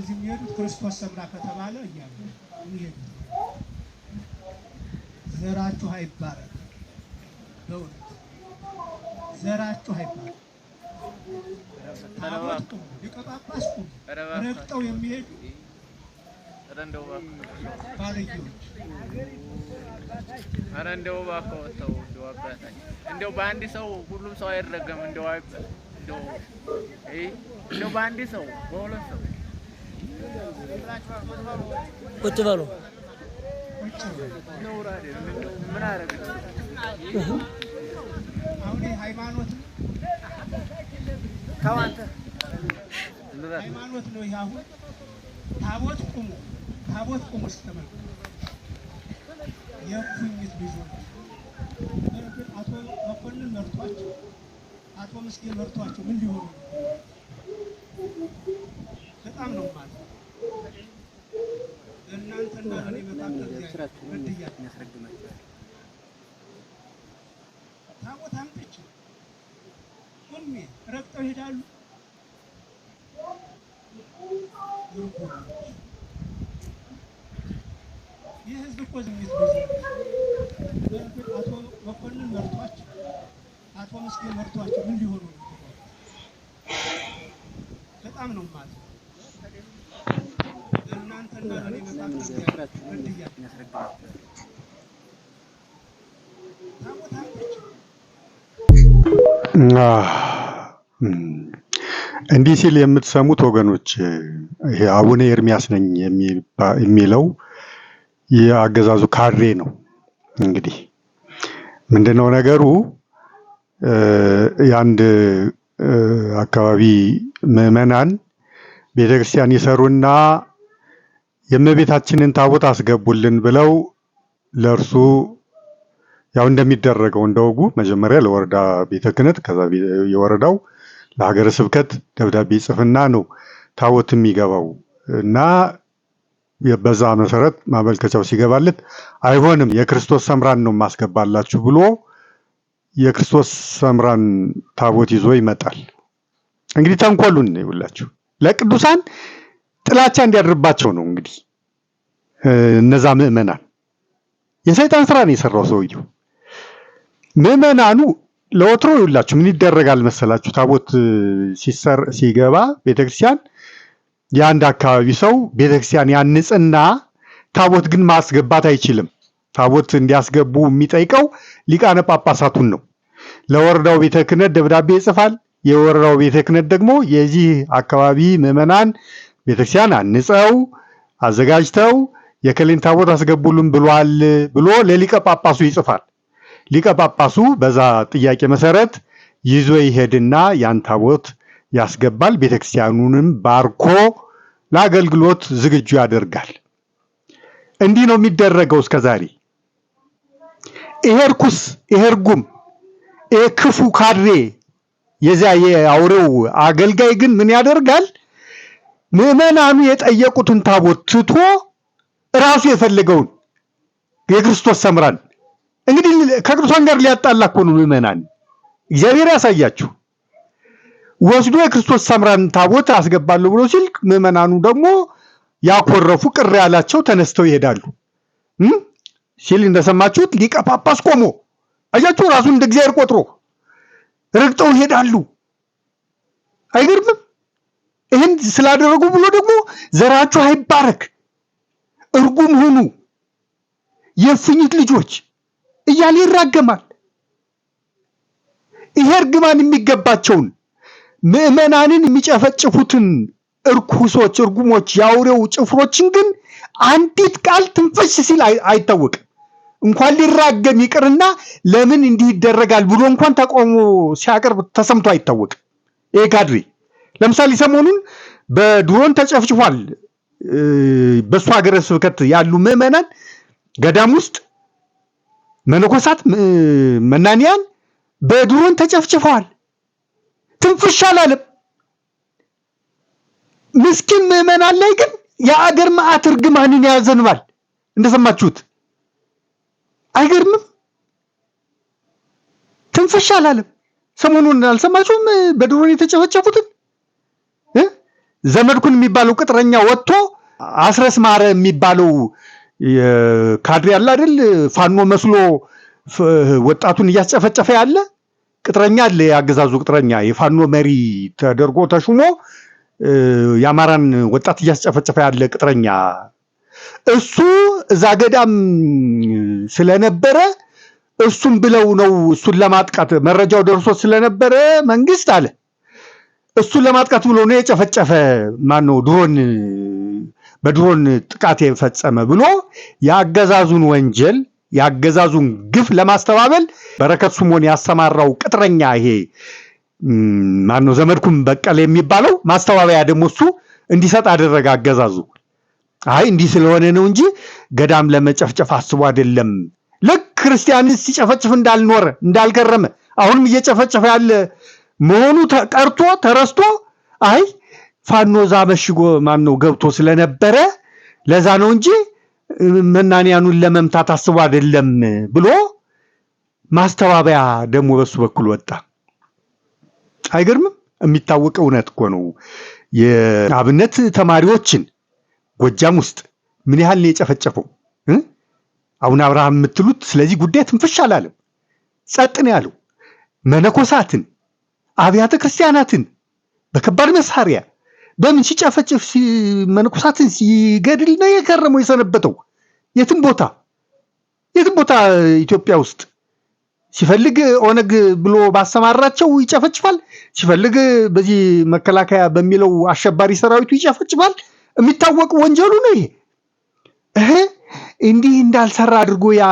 ወደዚህ የሚሄዱት ክርስቶስ ሰምራ ከተባለ እያሉ ይሄዱ ዘራችሁ አይባረክ። በእውነት ዘራችሁ አይባረክ። ታቦትኩም ሊቀ ጳጳስኩም ረግጠው የሚሄዱ ባለጌዎች ኧረ እንደው እባክህ ተው እንደው አባታችን እንደው በአንድ ሰው ሁሉም ሰው አይረገም እንደው እንደው በአንድ ሰው በሁለት ሰው ቁጭ በሉ ነውር አይደል ምን አደረግን አሁን ሃይማኖት ከዋንተ ሃይማኖት ነው። ይሄ አሁን ታቦት ቁሙ ስትመልከቱ የኩኝት ልጆች አቶ መኮንን መርቷቸው አቶ ምስኪን መርቷቸው ምን ሊሆኑ በጣም ነው ማለት እናንተና ለኔ መካከል ታቦት አምጥቼ ቁሜ ረግጠው ይሄዳሉ። ይህ ህዝብ እኮ ዝምት አቶ መኮንን መርቷቸው አቶ ምስኪን መርቷቸው ምን ሊሆኑ ነው? በጣም ነው ማለት እናንተና ለኔ መካከል ታቦት አምጥቼ እንዲህ ሲል የምትሰሙት ወገኖች ይሄ አቡነ ኤርሚያስ ነኝ የሚለው የአገዛዙ ካድሬ ነው። እንግዲህ ምንድነው ነገሩ? የአንድ አካባቢ ምዕመናን ቤተክርስቲያን ይሰሩና የእመቤታችንን ታቦት አስገቡልን ብለው ለእርሱ ያው እንደሚደረገው እንደወጉ መጀመሪያ ለወረዳ ቤተ ክህነት ከዛ የወረዳው ለሀገረ ስብከት ደብዳቤ ጽፍና ነው ታቦት የሚገባው እና በዛ መሰረት ማመልከቻው ሲገባለት አይሆንም የክርስቶስ ሰምራን ነው ማስገባላችሁ ብሎ የክርስቶስ ሰምራን ታቦት ይዞ ይመጣል። እንግዲህ ተንኮሉን ነው ይውላችሁ ለቅዱሳን ጥላቻ እንዲያድርባቸው ነው። እንግዲህ እነዛ ምዕመናን የሰይጣን ስራ ነው የሰራው ሰውየው። ምዕመናኑ ለወትሮ ይውላችሁ ምን ይደረጋል መሰላችሁ? ታቦት ሲገባ ቤተክርስቲያን የአንድ አካባቢ ሰው ቤተክርስቲያን ያንጽና ታቦት ግን ማስገባት አይችልም። ታቦት እንዲያስገቡ የሚጠይቀው ሊቃነ ጳጳሳቱን ነው። ለወረዳው ቤተ ክህነት ደብዳቤ ይጽፋል። የወረዳው ቤተ ክህነት ደግሞ የዚህ አካባቢ ምዕመናን ቤተክርስቲያን አንጸው አዘጋጅተው የከሌን ታቦት አስገቡልን ብሏል ብሎ ለሊቀ ጳጳሱ ይጽፋል። ሊቀ ጳጳሱ በዛ ጥያቄ መሰረት ይዞ ይሄድና ያን ታቦት ያስገባል። ቤተክርስቲያኑንም ባርኮ ለአገልግሎት ዝግጁ ያደርጋል። እንዲህ ነው የሚደረገው እስከዛሬ። ይሄ ርኩስ፣ ይሄ ርጉም፣ ይሄ ክፉ ካድሬ የዚያ የአውሬው አገልጋይ ግን ምን ያደርጋል? ምዕመናኑ የጠየቁትን ታቦት ትቶ ራሱ የፈለገውን የክርስቶስ ሰምራን እንግዲህ ከቅዱሳን ጋር ሊያጣላ እኮ ነው ምዕመናን። እግዚአብሔር ያሳያችሁ። ወስዶ የክርስቶስ ሰምራን ታቦት አስገባለሁ ብሎ ሲል ምዕመናኑ ደግሞ ያኮረፉ ቅር ያላቸው ተነስተው ይሄዳሉ። ሲል እንደሰማችሁት ሊቀ ጳጳስ ቆሞ አያችሁ፣ ራሱን እንደ እግዚአብሔር ቆጥሮ ረግጠው ይሄዳሉ። አይገርምም? ይህን ስላደረጉ ብሎ ደግሞ ዘራችሁ አይባረክ፣ እርጉም ሁኑ፣ የእፉኝት ልጆች እያለ ይራገማል። ይሄ እርግማን የሚገባቸውን ምዕመናንን የሚጨፈጭፉትን እርኩሶች፣ እርጉሞች፣ የአውሬው ጭፍሮችን ግን አንዲት ቃል ትንፈሽ ሲል አይታወቅም። እንኳን ሊራገም ይቅርና ለምን እንዲህ ይደረጋል ብሎ እንኳን ተቃውሞ ሲያቀርብ ተሰምቶ አይታወቅም። ይሄ ካድሬ ለምሳሌ ሰሞኑን በድሮን ተጨፍጭፏል። በሱ ሀገረ ስብከት ያሉ ምዕመናን ገዳም ውስጥ መነኮሳት፣ መናንያን በድሮን ተጨፍጭፈዋል። ትንፍሽ አላለም። ምስኪን ምዕመናን ላይ ግን የአገር መዓት እርግማንን ያዘንባል። እንደሰማችሁት አይገርምም? ትንፍሽ አላለም። ሰሞኑን አልሰማችሁም? በድሮን የተጨፈጨፉትን ዘመድኩን የሚባለው ቅጥረኛ ወጥቶ አስረስ ማረ የሚባለው ካድሬ ያለ አይደል ፋኖ መስሎ ወጣቱን እያስጨፈጨፈ ያለ ቅጥረኛ አለ። ያገዛዙ ቅጥረኛ የፋኖ መሪ ተደርጎ ተሹሞ የአማራን ወጣት እያስጨፈጨፈ ያለ ቅጥረኛ እሱ እዛ ገዳም ስለነበረ እሱም ብለው ነው እሱን ለማጥቃት መረጃው ደርሶ ስለነበረ መንግስት አለ እሱን ለማጥቃት ብሎ ነው የጨፈጨፈ ማነው ድሮን በድሮን ጥቃት የፈጸመ ብሎ ያገዛዙን ወንጀል ያገዛዙን ግፍ ለማስተባበል በረከት ስምኦን ያሰማራው ቅጥረኛ ይሄ ማነው ዘመድኩን በቀለ የሚባለው ማስተባበያ ደግሞ እሱ እንዲሰጥ አደረገ አገዛዙ። አይ እንዲህ ስለሆነ ነው እንጂ ገዳም ለመጨፍጨፍ አስቦ አይደለም። ልክ ክርስቲያንን ሲጨፈጭፍ እንዳልኖረ እንዳልከረመ አሁንም እየጨፈጨፈ ያለ መሆኑ ቀርቶ ተረስቶ አይ ፋኖ ዛ መሽጎ ማነው ገብቶ ስለነበረ ለዛ ነው እንጂ መናንያኑን ለመምታት አስቦ አይደለም ብሎ ማስተባበያ ደግሞ በሱ በኩል ወጣ። አይገርምም? የሚታወቅ እውነት እኮ ነው። የአብነት ተማሪዎችን ጎጃም ውስጥ ምን ያህል ነው የጨፈጨፈው? አቡነ አብርሃም የምትሉት ስለዚህ ጉዳይ ትንፍሽ አላለም፣ ጸጥ ነው ያለው። መነኮሳትን አብያተ ክርስቲያናትን በከባድ መሳሪያ በምን ሲጨፈጭፍ መነኮሳትን ሲገድል ነው የከረመው የሰነበተው። የትም ቦታ ኢትዮጵያ ውስጥ ሲፈልግ ኦነግ ብሎ ባሰማራቸው ይጨፈጭፋል፣ ሲፈልግ በዚህ መከላከያ በሚለው አሸባሪ ሰራዊቱ ይጨፈጭፋል። የሚታወቅ ወንጀሉ ነው ይሄ። እንዲህ እንዳልሰራ አድርጎ ያ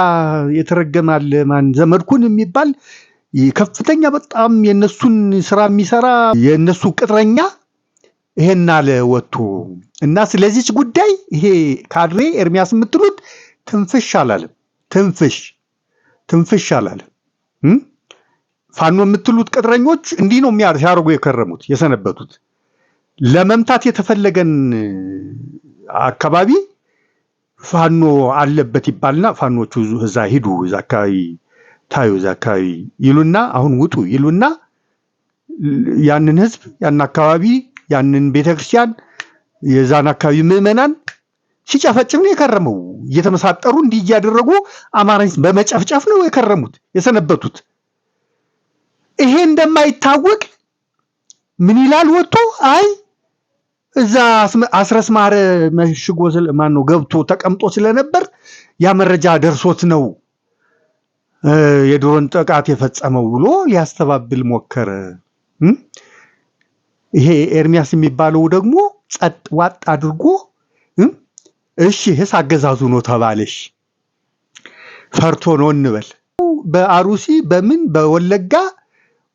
የተረገማል ማን ዘመድኩን የሚባል ከፍተኛ በጣም የነሱን ስራ የሚሰራ የነሱ ቅጥረኛ ይሄን አለ ወጥቶ እና ስለዚህች ጉዳይ ይሄ ካድሬ ኤርሚያስ የምትሉት ትንፍሽ አላለም። ትንፍሽ አላለም። ፋኖ የምትሉት ቅጥረኞች እንዲህ ነው ሲያደርጉ የከረሙት የሰነበቱት። ለመምታት የተፈለገን አካባቢ ፋኖ አለበት ይባልና ፋኖቹ እዛ ሂዱ እዛ አካባቢ ታዩ እዛ አካባቢ ይሉና አሁን ውጡ ይሉና ያንን ህዝብ ያን አካባቢ ያንን ቤተክርስቲያን የዛን አካባቢ ምዕመናን ሲጨፈጭፍ ነው የከረመው። እየተመሳጠሩ እንዲህ እያደረጉ አማራን በመጨፍጨፍ ነው የከረሙት የሰነበቱት። ይሄ እንደማይታወቅ ምን ይላል ወጥቶ አይ እዛ አስረስ ማረ መሽጎ ማነው ገብቶ ተቀምጦ ስለነበር ያ መረጃ ደርሶት ነው የድሮን ጥቃት የፈጸመው ብሎ ሊያስተባብል ሞከረ። ይሄ ኤርሚያስ የሚባለው ደግሞ ጸጥ ዋጥ አድርጎ እሺ ህስ አገዛዙ ነው ተባለሽ ፈርቶ ነው እንበል። በአሩሲ በምን በወለጋ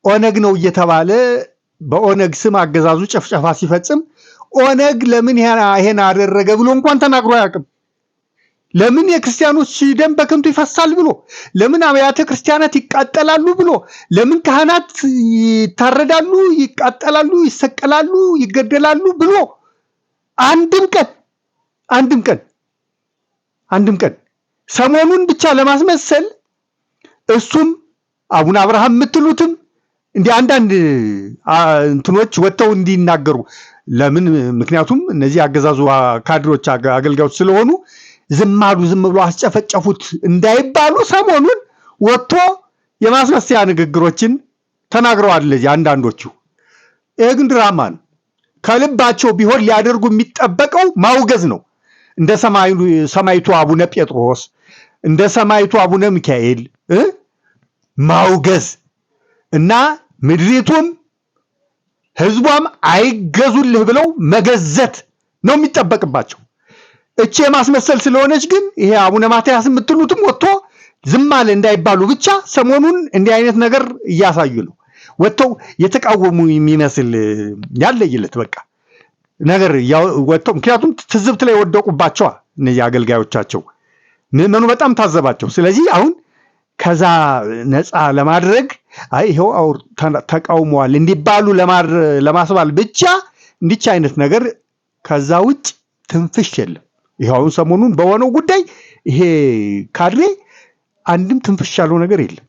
ኦነግ ነው እየተባለ በኦነግ ስም አገዛዙ ጨፍጨፋ ሲፈጽም ኦነግ ለምን ይሄን አደረገ ብሎ እንኳን ተናግሮ አያውቅም። ለምን የክርስቲያኖች ደም በከንቱ ይፈሳል ብሎ፣ ለምን አብያተ ክርስቲያናት ይቃጠላሉ ብሎ፣ ለምን ካህናት ይታረዳሉ፣ ይቃጠላሉ፣ ይሰቀላሉ፣ ይገደላሉ ብሎ አንድም ቀን ሰሞኑን ብቻ ለማስመሰል እሱም አቡነ አብርሃም የምትሉትም እንዲህ አንዳንድ እንትኖች ወጥተው እንዲናገሩ ለምን? ምክንያቱም እነዚህ አገዛዙ ካድሮች አገልጋዮች ስለሆኑ ዝም ብሎ አስጨፈጨፉት እንዳይባሉ ሰሞኑን ወጥቶ የማስመሰያ ንግግሮችን ተናግረዋል። ለዚህ አንዳንዶቹ ይሄ ግን ድራማ ነው። ከልባቸው ቢሆን ሊያደርጉ የሚጠበቀው ማውገዝ ነው። እንደ ሰማይቱ አቡነ ጴጥሮስ እንደ ሰማይቱ አቡነ ሚካኤል ማውገዝ እና ምድሪቱም ህዝቧም አይገዙልህ ብለው መገዘት ነው የሚጠበቅባቸው። እቺ የማስመሰል ስለሆነች ግን ይሄ አቡነ ማትያስ የምትሉትም ወጥቶ ዝም አለ እንዳይባሉ ብቻ ሰሞኑን እንዲህ አይነት ነገር እያሳዩ ነው። ወጥተው የተቃወሙ የሚመስል ያለይለት በቃ ነገር ወጥተው ምክንያቱም ትዝብት ላይ ወደቁባቸው እነዚህ አገልጋዮቻቸው ምዕመኑ በጣም ታዘባቸው። ስለዚህ አሁን ከዛ ነፃ ለማድረግ ይሄው ተቃውመዋል እንዲባሉ ለማስባል ብቻ እንዲች አይነት ነገር ከዛ ውጭ ትንፍሽ የለም። ይሄው ሰሞኑን በሆነው ጉዳይ ይሄ ካድሬ አንድም ትንፍሽ ያለው ነገር የለም።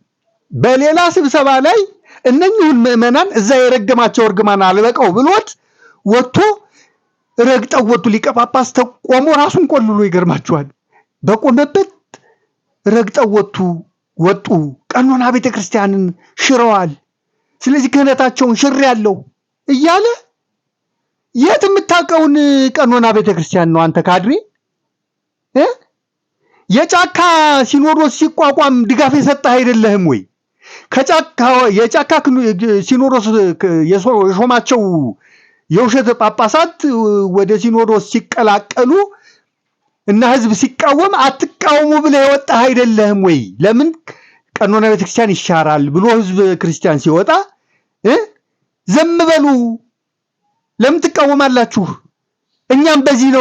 በሌላ ስብሰባ ላይ እነኚሁን ምዕመናን እዛ የረገማቸው እርግማን አልበቃው ብሎት ወጥቶ ረግጠው ወጡ። ሊቀ ጳጳስ ተቆሞ ራሱን ቆልሎ ይገርማችኋል። በቆመበት ረግጠው ወጡ። ቀኖና ቤተክርስቲያንን ሽረዋል። ስለዚህ ክህነታቸውን ሽር ያለው እያለ የት የምታውቀውን ቀኖና ቤተክርስቲያን ነው አንተ ካድሬ? የጫካ ሲኖዶስ ሲቋቋም ድጋፍ የሰጠህ አይደለህም ወይ? የጫካ ሲኖዶስ የሾማቸው የውሸት ጳጳሳት ወደ ሲኖዶስ ሲቀላቀሉ እና ህዝብ ሲቃወም አትቃወሙ ብለህ የወጣህ አይደለህም ወይ? ለምን ቀኖና ቤተክርስቲያን ይሻራል ብሎ ህዝብ ክርስቲያን ሲወጣ ዘም በሉ ለምን ትቃወማላችሁ? እኛም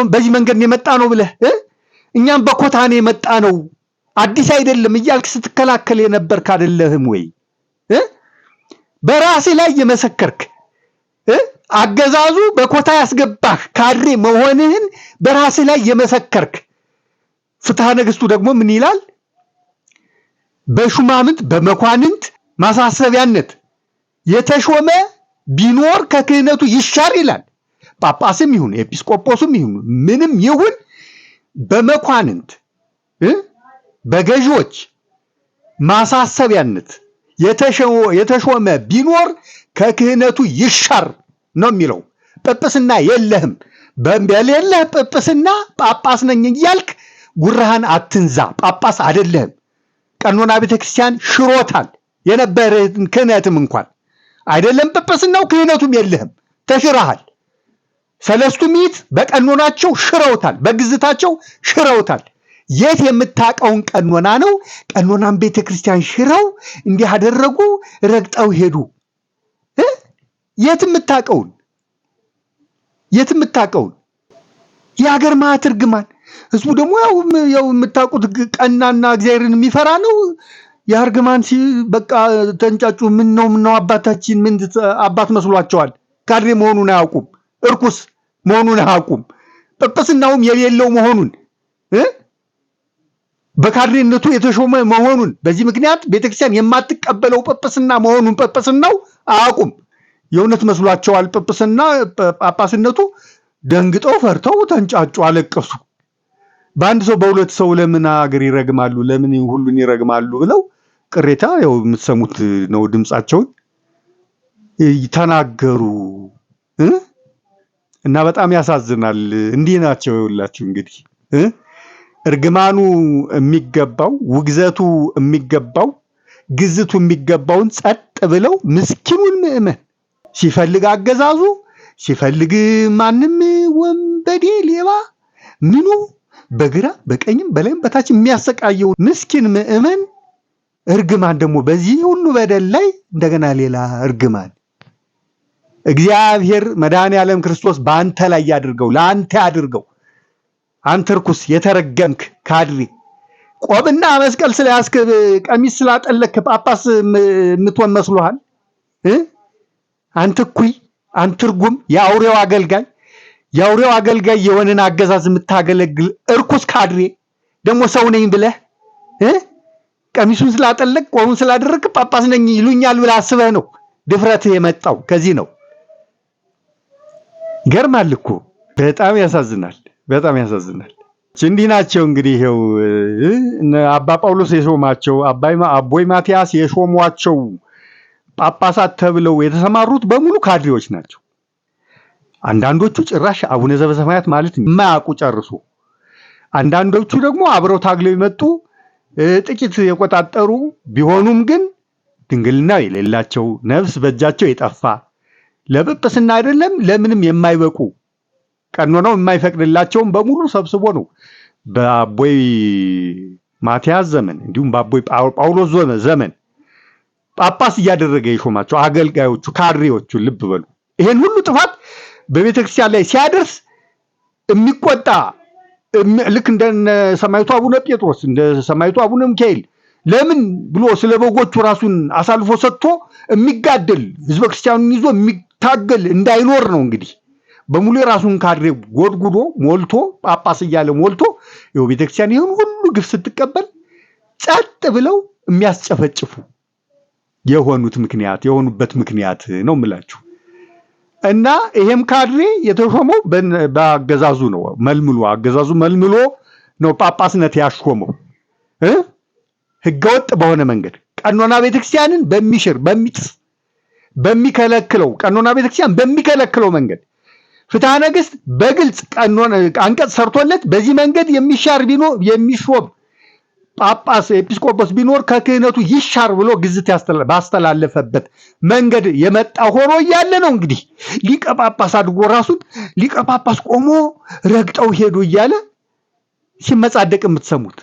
በዚህ መንገድ ነው የመጣ ነው ብለህ እኛም በኮታ ነው የመጣ ነው አዲስ አይደለም እያልክ ስትከላከል የነበርክ አይደለህም ወይ? በራስህ ላይ የመሰከርክ አገዛዙ በኮታ ያስገባህ ካድሬ መሆንህን በራስህ ላይ የመሰከርክ። ፍትሐ ነገሥቱ ደግሞ ምን ይላል? በሹማምንት በመኳንንት ማሳሰቢያነት የተሾመ ቢኖር ከክህነቱ ይሻር ይላል። ጳጳስም ይሁን ኤጲስቆጶስም ይሁን ምንም ይሁን በመኳንንት በገዢዎች ማሳሰቢያነት የተሾመ ቢኖር ከክህነቱ ይሻር ነው የሚለው። ጵጵስና የለህም። በሌለህ ጵጵስና ጳጳስ ነኝ እያልክ ጉራህን አትንዛ። ጳጳስ አይደለህም። ቀኖና ቤተክርስቲያን ሽሮታል። የነበረህን ክህነትም እንኳን አይደለም ጵጵስናው ክህነቱም የለህም፣ ተሽረሃል። ሰለስቱ ምዕት በቀኖናቸው ሽረውታል፣ በግዝታቸው ሽረውታል። የት የምታውቀውን ቀኖና ነው? ቀኖናን ቤተክርስቲያን ሽረው እንዲህ አደረጉ፣ ረግጠው ሄዱ። የት የምታውቀውን የሀገር ማዕት እርግማን። ህዝቡ ደግሞ ያው የምታውቁት ቀናና እግዚአብሔርን የሚፈራ ነው። የእርግማን በቃ ተንጫጩ። ምን ነው አባታችን ምን አባት መስሏቸዋል? ካድሬ መሆኑን አያውቁም። እርኩስ መሆኑን አያውቁም። ጵጵስናውም የሌለው መሆኑን በካድሬነቱ የተሾመ መሆኑን በዚህ ምክንያት ቤተክርስቲያን የማትቀበለው ጵጵስና መሆኑን ጵጵስናው አያውቁም። የእውነት መስሏቸዋል ጵጵስና ጳጳስነቱ። ደንግጠው ፈርተው ተንጫጩ፣ አለቀሱ። በአንድ ሰው በሁለት ሰው ለምን ሀገር ይረግማሉ? ለምን ሁሉን ይረግማሉ? ብለው ቅሬታ ያው የምትሰሙት ነው። ድምፃቸውን ተናገሩ እና በጣም ያሳዝናል። እንዲህ ናቸው ይውላችሁ እንግዲህ እርግማኑ የሚገባው ውግዘቱ የሚገባው ግዝቱ የሚገባውን ጸጥ ብለው ምስኪኑን ምእመን ሲፈልግ አገዛዙ ሲፈልግ ማንም ወንበዴ ሌባ ምኑ በግራ በቀኝም በላይም በታች የሚያሰቃየው ምስኪን ምእመን እርግማን ደግሞ በዚህ ሁሉ በደል ላይ እንደገና ሌላ እርግማን። እግዚአብሔር መድኃኔዓለም ክርስቶስ በአንተ ላይ ያድርገው፣ ለአንተ ያድርገው። አንተ ርኩስ የተረገምክ ካድሬ ቆብና መስቀል ስለያዝክ ቀሚስ ስላጠለክ ጳጳስ የምትሆን መስሎሃል? አንተ እኩይ፣ አንተ ርጉም፣ የአውሬው አገልጋይ የሆነን አገዛዝ የምታገለግል እርኩስ ካድሬ ደግሞ ሰው ነኝ ብለህ ቀሚሱን ስላጠለቅ ቆቡን ስላደረክ ጳጳስ ነኝ ይሉኛል ብለህ አስበህ ነው ድፍረትህ የመጣው። ከዚህ ነው። ገርማል እኮ በጣም ያሳዝናል። እንዲህ ናቸው እንግዲህ ይኸው አባ ጳውሎስ የሾማቸው አቦይ ማቲያስ የሾሟቸው ጳጳሳት ተብለው የተሰማሩት በሙሉ ካድሬዎች ናቸው። አንዳንዶቹ ጭራሽ አቡነ ዘበሰማያት ማለት የማያውቁ ጨርሶ፣ አንዳንዶቹ ደግሞ አብረው ታግለው የመጡ ጥቂት የቆጣጠሩ ቢሆኑም ግን ድንግልና የሌላቸው ነፍስ በእጃቸው የጠፋ ለጵጵስና አይደለም ለምንም የማይበቁ ቀኖናው የማይፈቅድላቸውም በሙሉ ሰብስቦ ነው በአቦይ ማቲያስ ዘመን እንዲሁም በአቦይ ጳውሎስ ዘመን ጳጳስ እያደረገ የሾማቸው አገልጋዮቹ ካድሬዎቹ። ልብ በሉ። ይሄን ሁሉ ጥፋት በቤተክርስቲያን ላይ ሲያደርስ የሚቆጣ ልክ እንደ ሰማዕቱ አቡነ ጴጥሮስ እንደ ሰማዕቱ አቡነ ሚካኤል ለምን ብሎ ስለ በጎቹ ራሱን አሳልፎ ሰጥቶ የሚጋደል ህዝበ ክርስቲያኑን ይዞ የሚታገል እንዳይኖር ነው እንግዲህ በሙሉ የራሱን ካድሬ ጎድጉዶ ሞልቶ ጳጳስ እያለ ሞልቶ ይኸው ቤተክርስቲያን ይሁን ሁሉ ግፍ ስትቀበል ጸጥ ብለው የሚያስጨፈጭፉ የሆኑበት ምክንያት ነው የምላችሁ። እና ይሄም ካድሬ የተሾመው በአገዛዙ ነው። አገዛዙ መልምሎ ነው ጳጳስነት ያሾመው ህገወጥ በሆነ መንገድ ቀኖና ቤተክርስቲያንን በሚሽር በሚጥስ በሚከለክለው ቀኖና ቤተክርስቲያን በሚከለክለው መንገድ ፍትሐ ነገሥት በግልጽ ቀኖና አንቀጽ ሰርቶለት በዚህ መንገድ የሚሾም ጳጳስ ኤጲስቆጶስ ቢኖር ከክህነቱ ይሻር ብሎ ግዝት ባስተላለፈበት መንገድ የመጣ ሆኖ እያለ ነው እንግዲህ ሊቀ ጳጳስ አድርጎ ራሱን ሊቀ ጳጳስ ቆሞ ረግጠው ሄዱ እያለ ሲመጻደቅ የምትሰሙት።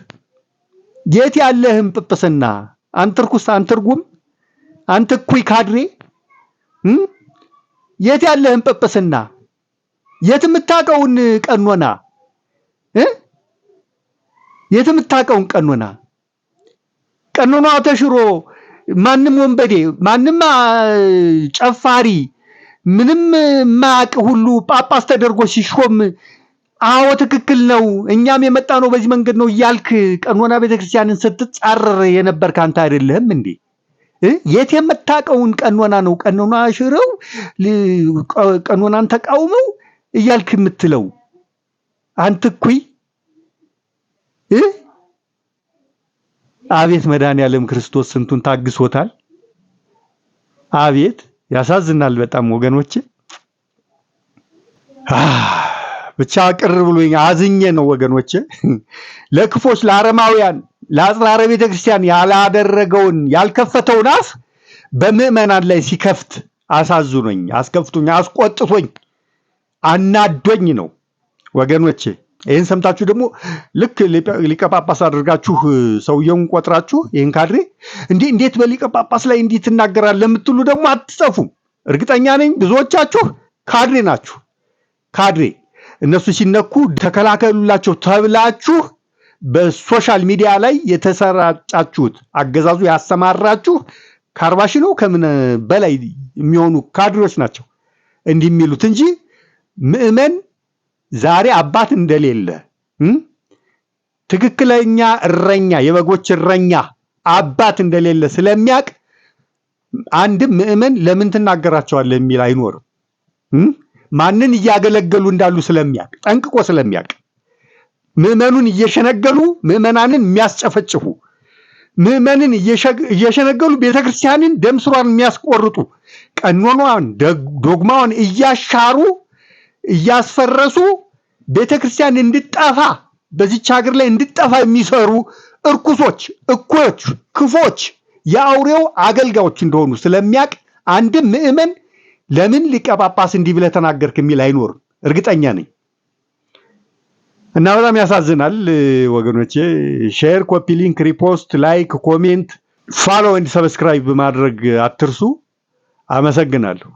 የት ያለህም ጵጵስና አንተ ርኩስ፣ አንተ ርጉም፣ አንተ እኩይ ካድሬ የት ያለህም ጵጵስና የት የምታውቀውን ቀኖና የት የምታውቀውን ቀኖና ተሽሮ ማንም ወንበዴ ማንም ጨፋሪ ምንም ማቅ ሁሉ ጳጳስ ተደርጎ ሲሾም አዎ ትክክል ነው እኛም የመጣ ነው በዚህ መንገድ ነው እያልክ ቀኖና ቤተክርስቲያንን ስትጻረር የነበርክ አንተ አይደለህም እንዴ? የት የምታውቀውን ቀኖና ነው ቀኖና ሽረው ቀኖናን ተቃውመው እያልክ የምትለው አንተ እኩይ። አቤት መድኃኔዓለም ክርስቶስ ስንቱን ታግሶታል። አቤት ያሳዝናል በጣም ወገኖቼ። ብቻ ቅር ብሎኝ አዝኜ ነው ወገኖቼ። ለክፎች ለአረማውያን ለአጽራረ ቤተክርስቲያን ያላደረገውን ያልከፈተውን አፍ በምዕመናን ላይ ሲከፍት አሳዝኖኝ አስከፍቶኝ አስቆጥቶኝ አናዶኝ ነው ወገኖቼ። ይህን ሰምታችሁ ደግሞ ልክ ሊቀ ጳጳስ አድርጋችሁ ሰውየውን ቆጥራችሁ ይህን ካድሬ እንዴት በሊቀ ጳጳስ ላይ እንዲህ ትናገራለህ ለምትሉ ደግሞ አትጠፉም። እርግጠኛ ነኝ ብዙዎቻችሁ ካድሬ ናችሁ። ካድሬ እነሱ ሲነኩ ተከላከሉላቸው ተብላችሁ በሶሻል ሚዲያ ላይ የተሰራጫችሁት አገዛዙ ያሰማራችሁ ከ40 ሺህ ነው ከምን በላይ የሚሆኑ ካድሬዎች ናቸው እንዲህ የሚሉት እንጂ ምዕመን ዛሬ አባት እንደሌለ ትክክለኛ እረኛ የበጎች እረኛ አባት እንደሌለ ስለሚያቅ አንድም ምዕመን ለምን ትናገራቸዋለህ የሚል አይኖርም። ማንን እያገለገሉ እንዳሉ ስለሚያቅ ጠንቅቆ ስለሚያቅ ምዕመኑን እየሸነገሉ ምዕመናንን የሚያስጨፈጭፉ ምዕመንን እየሸነገሉ ቤተክርስቲያንን ደምስሯን የሚያስቆርጡ ቀኖናዋን ዶግማዋን እያሻሩ እያስፈረሱ ቤተክርስቲያን እንድጠፋ በዚች ሀገር ላይ እንድጠፋ የሚሰሩ እርኩሶች፣ እኩዮች፣ ክፎች የአውሬው አገልጋዮች እንደሆኑ ስለሚያቅ አንድም ምዕመን ለምን ሊቀ ጳጳስ እንዲህ ብለህ ተናገርክ የሚል አይኖርም። እርግጠኛ ነኝ። እና በጣም ያሳዝናል ወገኖቼ። ሼር፣ ኮፒ ሊንክ፣ ሪፖስት፣ ላይክ፣ ኮሜንት፣ ፎሎ ኤንድ ሰብስክራይብ ማድረግ አትርሱ። አመሰግናለሁ።